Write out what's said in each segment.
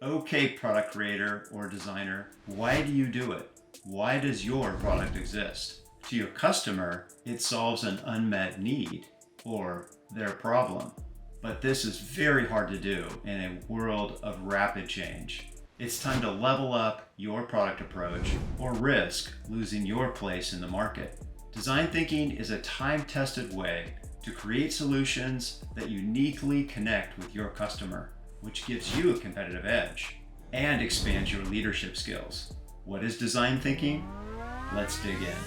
Okay, product creator or designer, why do you do it? Why does your product exist? To your customer, it solves an unmet need or their problem. But this is very hard to do in a world of rapid change. It's time to level up your product approach or risk losing your place in the market. Design thinking is a time-tested way to create solutions that uniquely connect with your customer, which gives you a competitive edge and expands your leadership skills. What is design thinking? Let's dig in.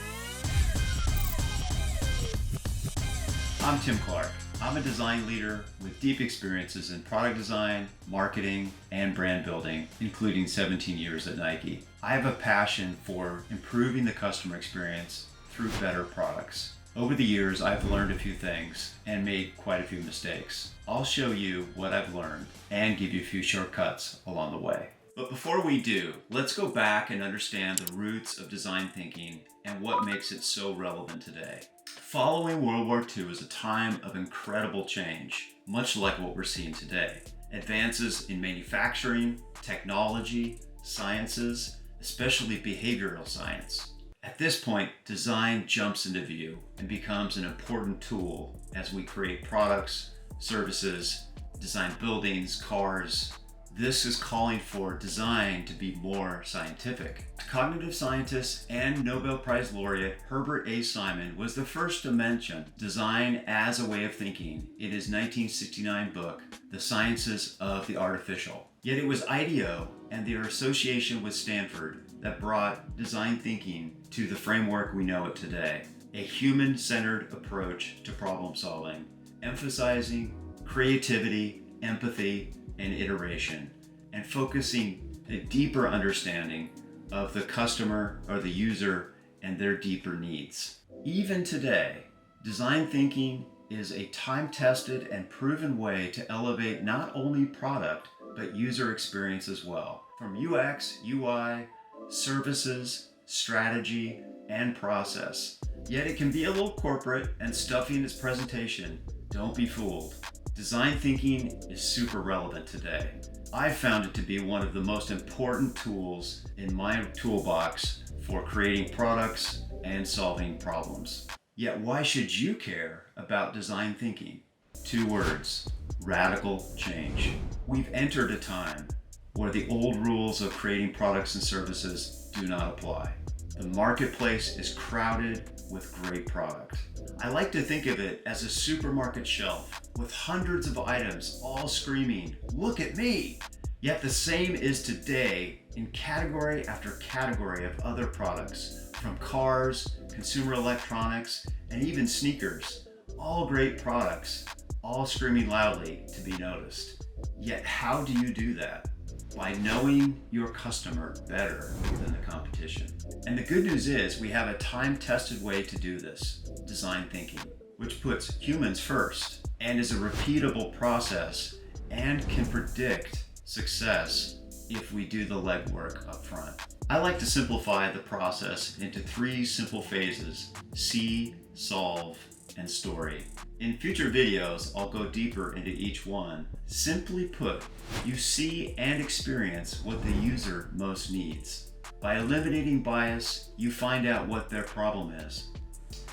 I'm Tim Clark. I'm a design leader with deep experiences in product design, marketing, and brand building, including 17 years at Nike. I have a passion for improving the customer experience through better products. Over the years, I've learned a few things and made quite a few mistakes. I'll show you what I've learned and give you a few shortcuts along the way. But before we do, let's go back and understand the roots of design thinking and what makes it so relevant today. Following World War II is a time of incredible change, much like what we're seeing today. Advances in manufacturing, technology, sciences, especially behavioral science. At this point, design jumps into view and becomes an important tool as we create products, services, design buildings, cars. This is calling for design to be more scientific. Cognitive scientist and Nobel Prize laureate Herbert A. Simon was the first to mention design as a way of thinking in his 1969 book, The Sciences of the Artificial. Yet it was IDEO and their association with Stanford that brought design thinking to the framework we know it today. A human-centered approach to problem solving, emphasizing creativity, empathy, and iteration, and focusing a deeper understanding of the customer or the user and their deeper needs. Even today, design thinking is a time-tested and proven way to elevate not only product, but user experience as well. From UX, UI, services, strategy, and process. Yet it can be a little corporate and stuffy in its presentation. Don't be fooled. Design thinking is super relevant today. I found it to be one of the most important tools in my toolbox for creating products and solving problems. Yet why should you care about design thinking? 2 words: radical change. We've entered a time where the old rules of creating products and services do not apply. The marketplace is crowded with great product. I like to think of it as a supermarket shelf with hundreds of items all screaming, "Look at me!" Yet the same is today in category after category of other products, from cars, consumer electronics, and even sneakers. All great products, all screaming loudly to be noticed. Yet how do you do that? By knowing your customer better than the competition. And the good news is we have a time-tested way to do this, design thinking, which puts humans first and is a repeatable process and can predict success if we do the legwork up front. I like to simplify the process into 3 simple phases: see, solve, and story. In future videos, I'll go deeper into each one. Simply put, you see and experience what the user most needs. By eliminating bias, you find out what their problem is.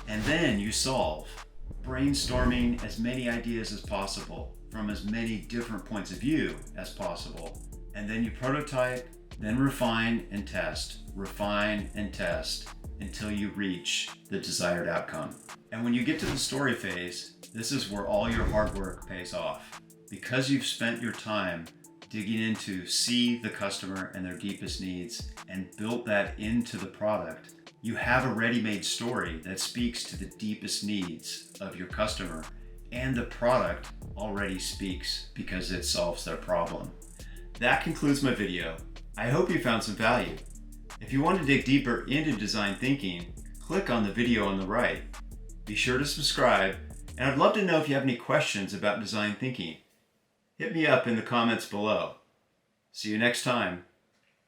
And then you solve, brainstorming as many ideas as possible from as many different points of view as possible. And then you prototype, then refine and test until you reach the desired outcome. And when you get to the story phase, this is where all your hard work pays off. Because you've spent your time digging into see the customer and their deepest needs and built that into the product, you have a ready-made story that speaks to the deepest needs of your customer, and the product already speaks because it solves their problem. That concludes my video. I hope you found some value. If you want to dig deeper into design thinking, click on the video on the right. Be sure to subscribe, and I'd love to know if you have any questions about design thinking. Hit me up in the comments below. See you next time.